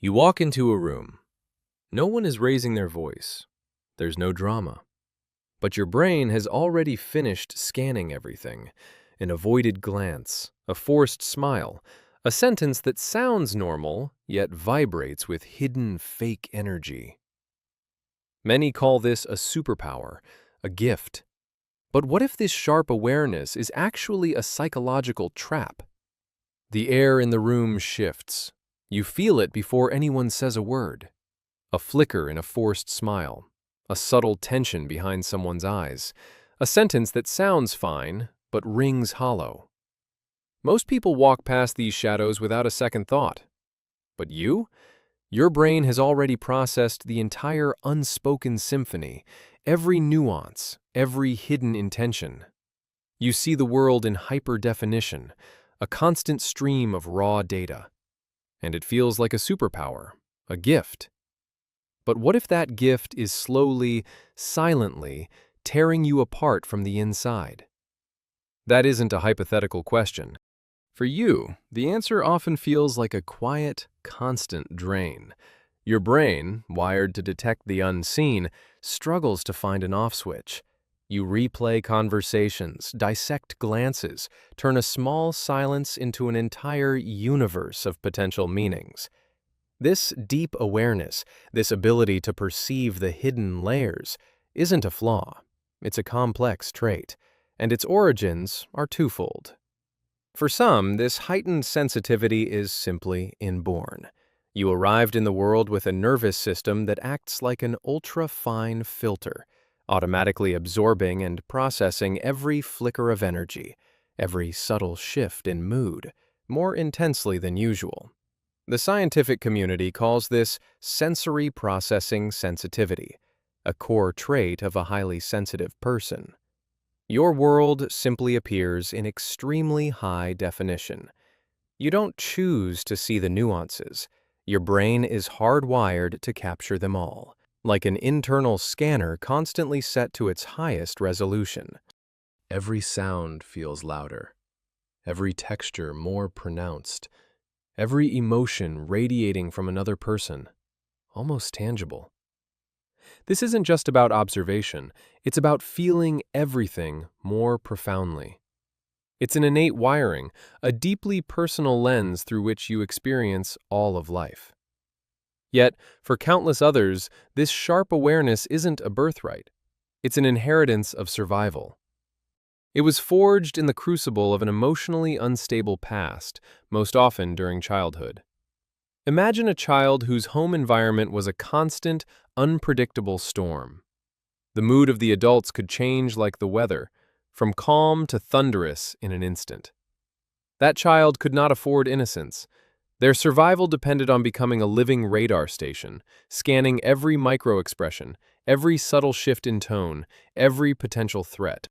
You walk into a room. No one is raising their voice. There's no drama. But your brain has already finished scanning everything. An avoided glance, a forced smile, a sentence that sounds normal, yet vibrates with hidden fake energy. Many call this a superpower, a gift. But what if this sharp awareness is actually a psychological trap? The air in the room shifts. You feel it before anyone says a word. A flicker in a forced smile, a subtle tension behind someone's eyes, a sentence that sounds fine but rings hollow. Most people walk past these shadows without a second thought. But you? Your brain has already processed the entire unspoken symphony, every nuance, every hidden intention. You see the world in hyper-definition, a constant stream of raw data. And it feels like a superpower, a gift. But what if that gift is slowly, silently, tearing you apart from the inside? That isn't a hypothetical question. For you, the answer often feels like a quiet, constant drain. Your brain, wired to detect the unseen, struggles to find an off switch. You replay conversations, dissect glances, turn a small silence into an entire universe of potential meanings. This deep awareness, this ability to perceive the hidden layers, isn't a flaw. It's a complex trait, and its origins are twofold. For some, this heightened sensitivity is simply inborn. You arrived in the world with a nervous system that acts like an ultra-fine filter, automatically absorbing and processing every flicker of energy, every subtle shift in mood, more intensely than usual. The scientific community calls this sensory processing sensitivity, a core trait of a highly sensitive person. Your world simply appears in extremely high definition. You don't choose to see the nuances. Your brain is hardwired to capture them all, like an internal scanner constantly set to its highest resolution. Every sound feels louder, every texture more pronounced, every emotion radiating from another person, almost tangible. This isn't just about observation, it's about feeling everything more profoundly. It's an innate wiring, a deeply personal lens through which you experience all of life. Yet, for countless others, this sharp awareness isn't a birthright. It's an inheritance of survival. It was forged in the crucible of an emotionally unstable past, most often during childhood. Imagine a child whose home environment was a constant, unpredictable storm. The mood of the adults could change like the weather, from calm to thunderous in an instant. That child could not afford innocence. Their survival depended on becoming a living radar station, scanning every micro-expression, every subtle shift in tone, every potential threat.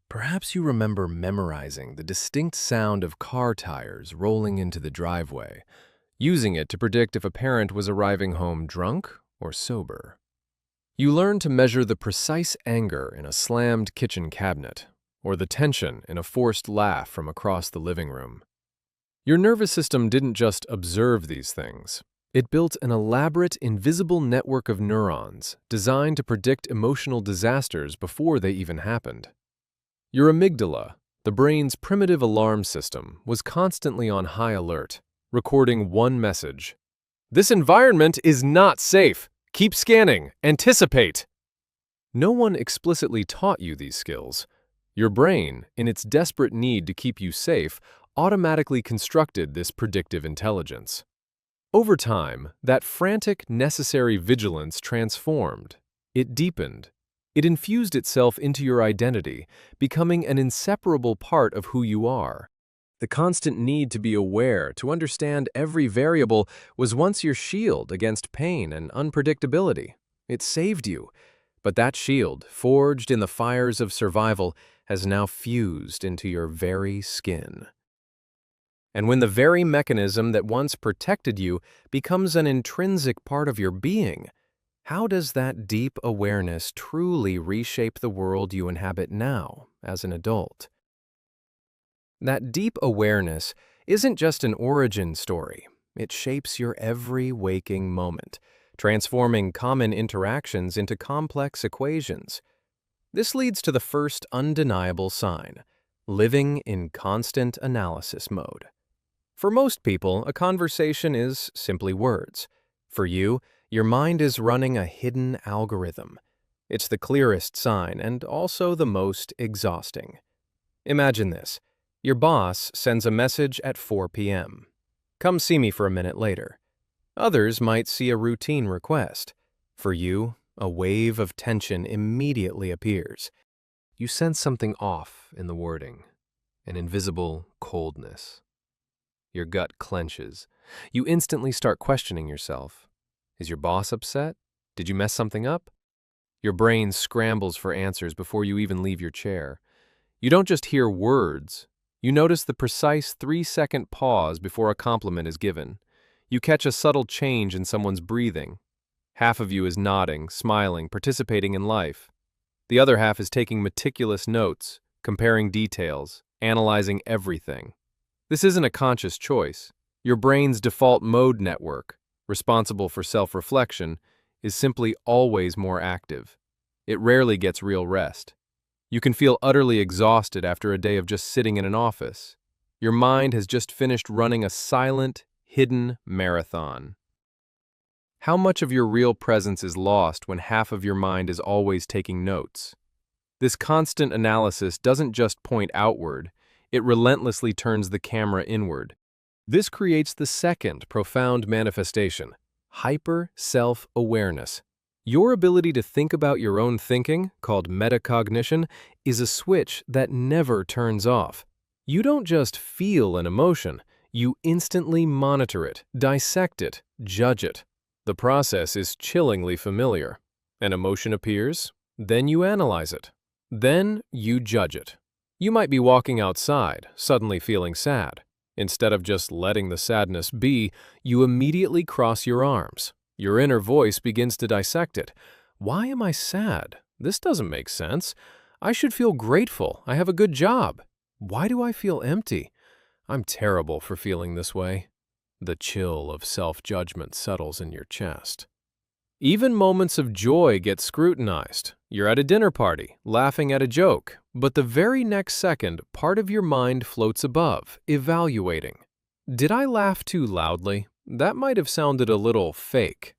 Perhaps you remember memorizing the distinct sound of car tires rolling into the driveway, using it to predict if a parent was arriving home drunk or sober. You learned to measure the precise anger in a slammed kitchen cabinet, or the tension in a forced laugh from across the living room. Your nervous system didn't just observe these things. It built an elaborate, invisible network of neurons designed to predict emotional disasters before they even happened. Your amygdala, the brain's primitive alarm system, was constantly on high alert, recording one message: "This environment is not safe. Keep scanning. Anticipate." No one explicitly taught you these skills. Your brain, in its desperate need to keep you safe, automatically constructed this predictive intelligence. Over time, that frantic, necessary vigilance transformed. It deepened. It infused itself into your identity, becoming an inseparable part of who you are. The constant need to be aware, to understand every variable, was once your shield against pain and unpredictability. It saved you. But that shield, forged in the fires of survival, has now fused into your very skin. And when the very mechanism that once protected you becomes an intrinsic part of your being, how does that deep awareness truly reshape the world you inhabit now as an adult? That deep awareness isn't just an origin story. It shapes your every waking moment, transforming common interactions into complex equations. This leads to the first undeniable sign: living in constant analysis mode. For most people, a conversation is simply words. For you, your mind is running a hidden algorithm. It's the clearest sign and also the most exhausting. Imagine this. Your boss sends a message at 4 p.m. Come see me for a minute later. Others might see a routine request. For you, a wave of tension immediately appears. You sense something off in the wording, an invisible coldness. Your gut clenches. You instantly start questioning yourself. Is your boss upset? Did you mess something up? Your brain scrambles for answers before you even leave your chair. You don't just hear words. You notice the precise 3-second pause before a compliment is given. You catch a subtle change in someone's breathing. Half of you is nodding, smiling, participating in life. The other half is taking meticulous notes, comparing details, analyzing everything. This isn't a conscious choice. Your brain's default mode network, responsible for self-reflection, is simply always more active. It rarely gets real rest. You can feel utterly exhausted after a day of just sitting in an office. Your mind has just finished running a silent, hidden marathon. How much of your real presence is lost when half of your mind is always taking notes? This constant analysis doesn't just point outward, it relentlessly turns the camera inward. This creates the second profound manifestation: hyper-self-awareness. Your ability to think about your own thinking, called metacognition, is a switch that never turns off. You don't just feel an emotion, you instantly monitor it, dissect it, judge it. The process is chillingly familiar. An emotion appears, then you analyze it. Then you judge it. You might be walking outside, suddenly feeling sad. Instead of just letting the sadness be, you immediately cross your arms. Your inner voice begins to dissect it. Why am I sad? This doesn't make sense. I should feel grateful. I have a good job. Why do I feel empty? I'm terrible for feeling this way. The chill of self-judgment settles in your chest. Even moments of joy get scrutinized. You're at a dinner party, laughing at a joke, but the very next second, part of your mind floats above, evaluating. Did I laugh too loudly? That might have sounded a little fake.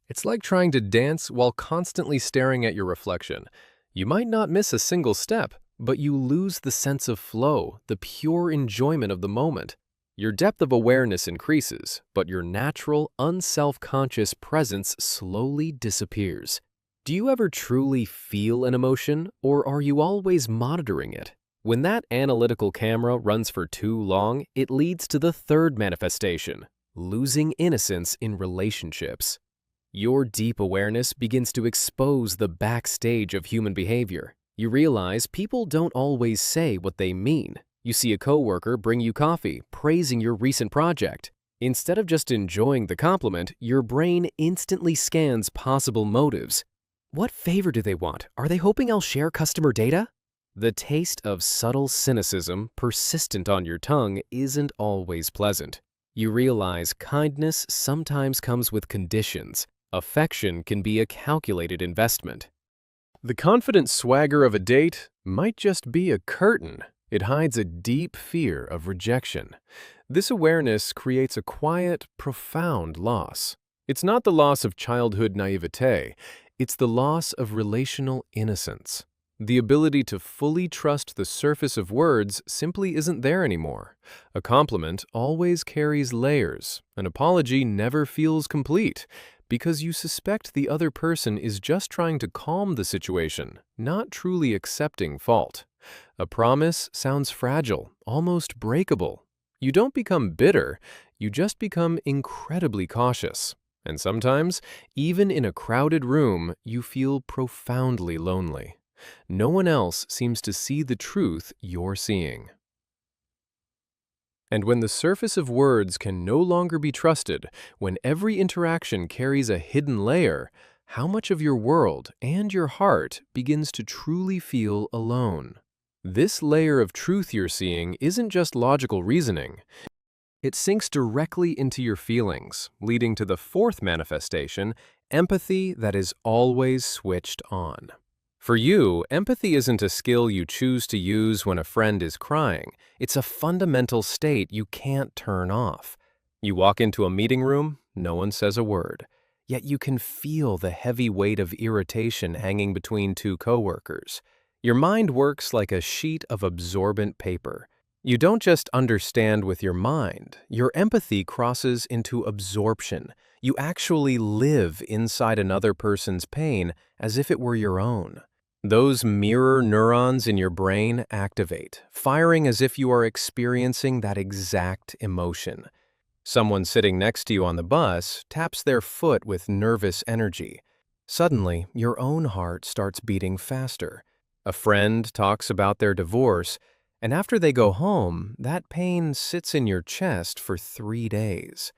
It's like trying to dance while constantly staring at your reflection. You might not miss a single step, but you lose the sense of flow, the pure enjoyment of the moment. Your depth of awareness increases, but your natural, unself-conscious presence slowly disappears. Do you ever truly feel an emotion, or are you always monitoring it? When that analytical camera runs for too long, it leads to the third manifestation: losing innocence in relationships. Your deep awareness begins to expose the backstage of human behavior. You realize people don't always say what they mean. You see a coworker bring you coffee, praising your recent project. Instead of just enjoying the compliment, your brain instantly scans possible motives. What favor do they want? Are they hoping I'll share customer data? The taste of subtle cynicism, persistent on your tongue, isn't always pleasant. You realize kindness sometimes comes with conditions. Affection can be a calculated investment. The confident swagger of a date might just be a curtain. It hides a deep fear of rejection. This awareness creates a quiet, profound loss. It's not the loss of childhood naivete, it's the loss of relational innocence. The ability to fully trust the surface of words simply isn't there anymore. A compliment always carries layers. An apology never feels complete, because you suspect the other person is just trying to calm the situation, not truly accepting fault. A promise sounds fragile, almost breakable. You don't become bitter, you just become incredibly cautious. And sometimes, even in a crowded room, you feel profoundly lonely. No one else seems to see the truth you're seeing. And when the surface of words can no longer be trusted, when every interaction carries a hidden layer, how much of your world and your heart begins to truly feel alone? This layer of truth you're seeing isn't just logical reasoning. It sinks directly into your feelings, leading to the fourth manifestation, empathy that is always switched on. For you, empathy isn't a skill you choose to use when a friend is crying. It's a fundamental state you can't turn off. You walk into a meeting room, no one says a word. Yet you can feel the heavy weight of irritation hanging between two coworkers. Your mind works like a sheet of absorbent paper. You don't just understand with your mind. Your empathy crosses into absorption. You actually live inside another person's pain as if it were your own. Those mirror neurons in your brain activate, firing as if you are experiencing that exact emotion. Someone sitting next to you on the bus taps their foot with nervous energy. Suddenly, your own heart starts beating faster. A friend talks about their divorce, and after they go home, that pain sits in your chest for 3 days.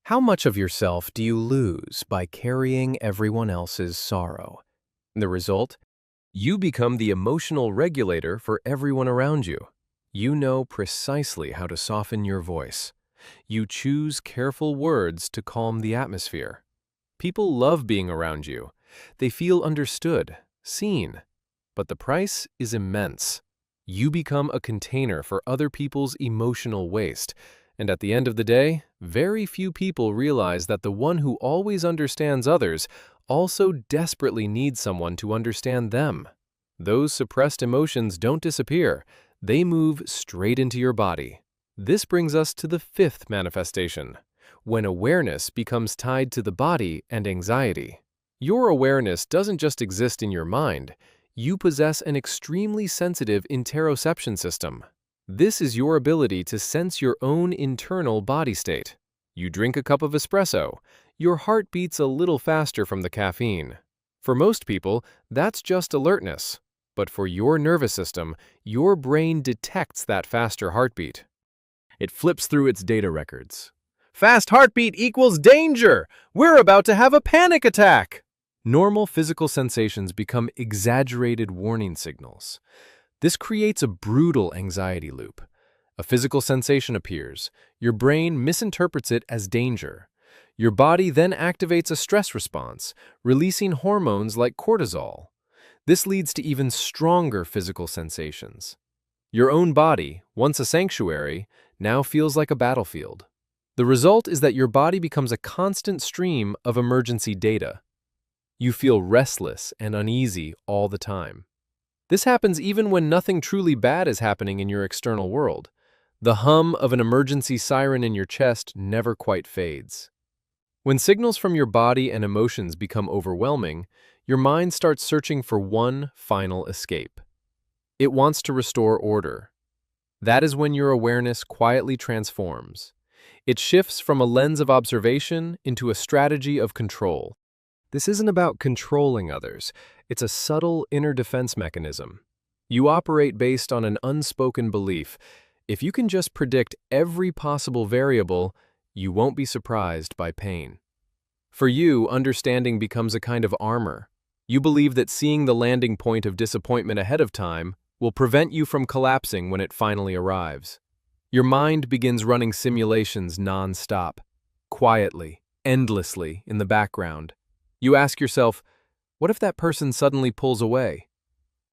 How much of yourself do you lose by carrying everyone else's sorrow? The result? You become the emotional regulator for everyone around you. You know precisely how to soften your voice. You choose careful words to calm the atmosphere. People love being around you. They feel understood, seen. But the price is immense. You become a container for other people's emotional waste. And at the end of the day, very few people realize that the one who always understands others also desperately needs someone to understand them. Those suppressed emotions don't disappear. They move straight into your body. This brings us to the fifth manifestation, when awareness becomes tied to the body and anxiety. Your awareness doesn't just exist in your mind. You possess an extremely sensitive interoception system. This is your ability to sense your own internal body state. You drink a cup of espresso. Your heart beats a little faster from the caffeine. For most people, that's just alertness. But for your nervous system, your brain detects that faster heartbeat. It flips through its data records. Fast heartbeat equals danger! We're about to have a panic attack! Normal physical sensations become exaggerated warning signals. This creates a brutal anxiety loop. A physical sensation appears. Your brain misinterprets it as danger. Your body then activates a stress response, releasing hormones like cortisol. This leads to even stronger physical sensations. Your own body, once a sanctuary, now feels like a battlefield. The result is that your body becomes a constant stream of emergency data. You feel restless and uneasy all the time. This happens even when nothing truly bad is happening in your external world. The hum of an emergency siren in your chest never quite fades. When signals from your body and emotions become overwhelming, your mind starts searching for one final escape. It wants to restore order. That is when your awareness quietly transforms. It shifts from a lens of observation into a strategy of control. This isn't about controlling others. It's a subtle inner defense mechanism. You operate based on an unspoken belief. If you can just predict every possible variable, you won't be surprised by pain. For you, understanding becomes a kind of armor. You believe that seeing the landing point of disappointment ahead of time will prevent you from collapsing when it finally arrives. Your mind begins running simulations non-stop, quietly, endlessly in the background. You ask yourself, what if that person suddenly pulls away?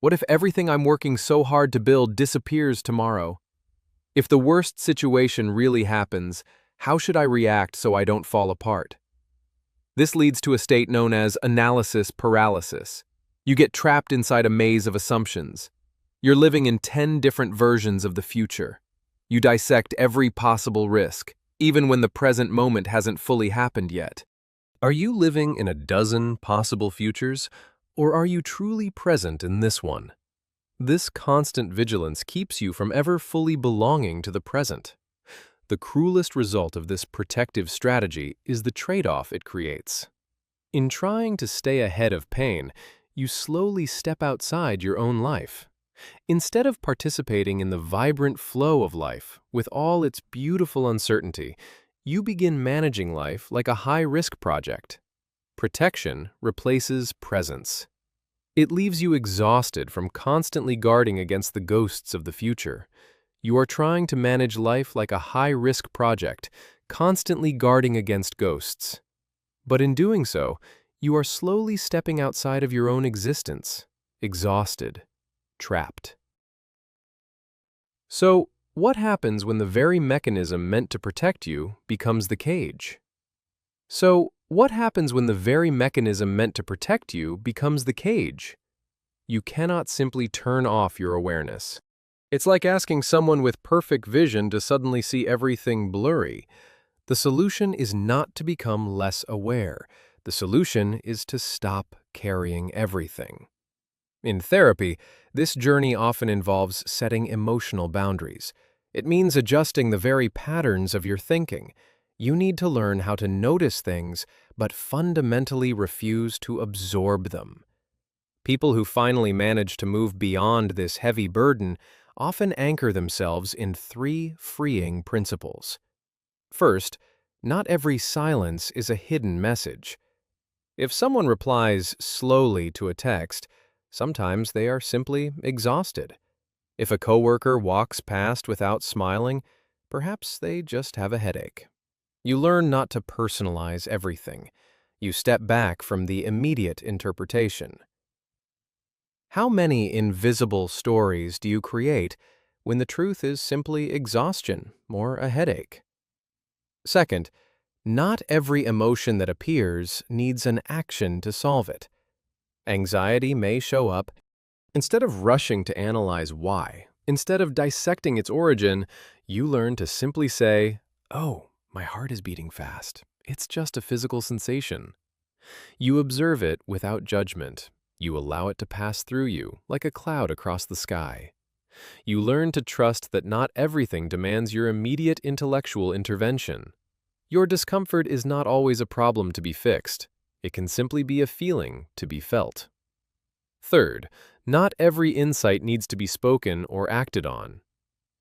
What if everything I'm working so hard to build disappears tomorrow? If the worst situation really happens, how should I react so I don't fall apart? This leads to a state known as analysis paralysis. You get trapped inside a maze of assumptions. You're living in 10 different versions of the future. You dissect every possible risk, even when the present moment hasn't fully happened yet. Are you living in a dozen possible futures, or are you truly present in this one? This constant vigilance keeps you from ever fully belonging to the present. The cruelest result of this protective strategy is the trade-off it creates. In trying to stay ahead of pain, you slowly step outside your own life. Instead of participating in the vibrant flow of life with all its beautiful uncertainty, you begin managing life like a high-risk project. Protection replaces presence. It leaves you exhausted from constantly guarding against the ghosts of the future. You are trying to manage life like a high-risk project, constantly guarding against ghosts. But in doing so, you are slowly stepping outside of your own existence, exhausted, trapped. So, what happens when the very mechanism meant to protect you becomes the cage? So, what happens when the very mechanism meant to protect you becomes the cage? You cannot simply turn off your awareness. It's like asking someone with perfect vision to suddenly see everything blurry. The solution is not to become less aware. The solution is to stop carrying everything. In therapy, this journey often involves setting emotional boundaries. It means adjusting the very patterns of your thinking. You need to learn how to notice things, but fundamentally refuse to absorb them. People who finally manage to move beyond this heavy burden often anchor themselves in 3 freeing principles. First, not every silence is a hidden message. If someone replies slowly to a text, sometimes they are simply exhausted. If a coworker walks past without smiling, perhaps they just have a headache. You learn not to personalize everything. You step back from the immediate interpretation. How many invisible stories do you create when the truth is simply exhaustion or a headache? Second, not every emotion that appears needs an action to solve it. Anxiety may show up. Instead of rushing to analyze why, instead of dissecting its origin, you learn to simply say, "Oh, my heart is beating fast. It's just a physical sensation." You observe it without judgment. You allow it to pass through you like a cloud across the sky. You learn to trust that not everything demands your immediate intellectual intervention. Your discomfort is not always a problem to be fixed. It can simply be a feeling to be felt. Third, not every insight needs to be spoken or acted on.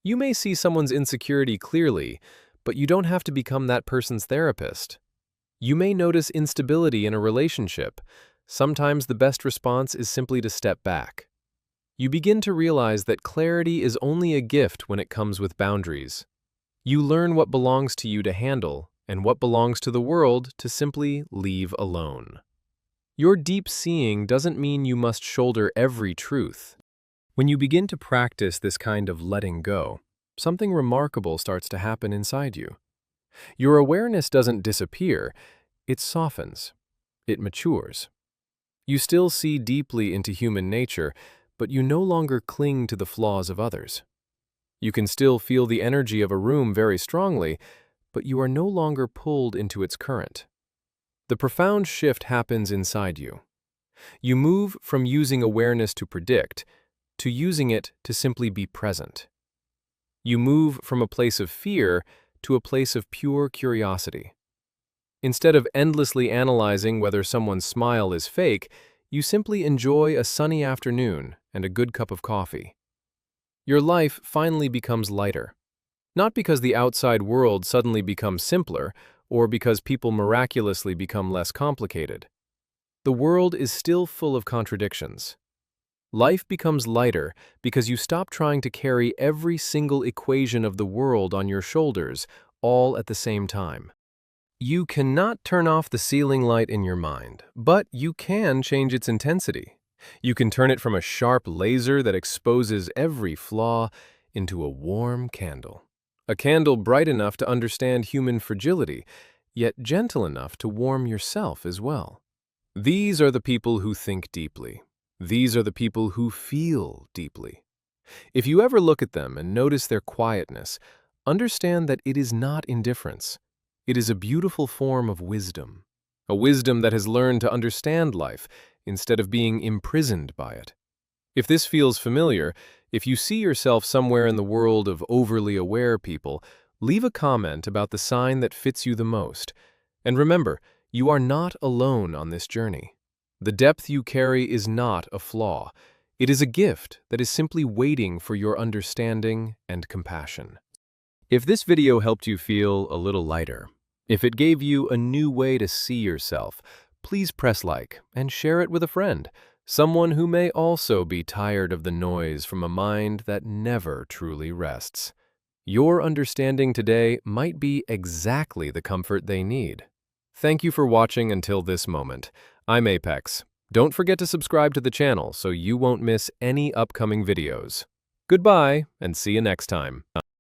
You may see someone's insecurity clearly, but you don't have to become that person's therapist. You may notice instability in a relationship. Sometimes the best response is simply to step back. You begin to realize that clarity is only a gift when it comes with boundaries. You learn what belongs to you to handle and what belongs to the world to simply leave alone. Your deep seeing doesn't mean you must shoulder every truth. When you begin to practice this kind of letting go, something remarkable starts to happen inside you. Your awareness doesn't disappear, it softens, it matures. You still see deeply into human nature, but you no longer cling to the flaws of others. You can still feel the energy of a room very strongly, but you are no longer pulled into its current. The profound shift happens inside you. You move from using awareness to predict to using it to simply be present. You move from a place of fear to a place of pure curiosity. Instead of endlessly analyzing whether someone's smile is fake, you simply enjoy a sunny afternoon and a good cup of coffee. Your life finally becomes lighter. Not because the outside world suddenly becomes simpler, or because people miraculously become less complicated. The world is still full of contradictions. Life becomes lighter because you stop trying to carry every single equation of the world on your shoulders, all at the same time. You cannot turn off the ceiling light in your mind, but you can change its intensity. You can turn it from a sharp laser that exposes every flaw into a warm candle. A candle bright enough to understand human fragility, yet gentle enough to warm yourself as well. These are the people who think deeply. These are the people who feel deeply. If you ever look at them and notice their quietness, understand that it is not indifference. It is a beautiful form of wisdom, a wisdom that has learned to understand life instead of being imprisoned by it. If this feels familiar, if you see yourself somewhere in the world of overly aware people, leave a comment about the sign that fits you the most. And remember, you are not alone on this journey. The depth you carry is not a flaw. It is a gift that is simply waiting for your understanding and compassion. If this video helped you feel a little lighter, if it gave you a new way to see yourself, please press like and share it with a friend someone who may also be tired of the noise from a mind that never truly rests. Your understanding today might be exactly the comfort they need. Thank you for watching until this moment. I'm Apex. Don't forget to subscribe to the channel so you won't miss any upcoming videos. Goodbye, and see you next time.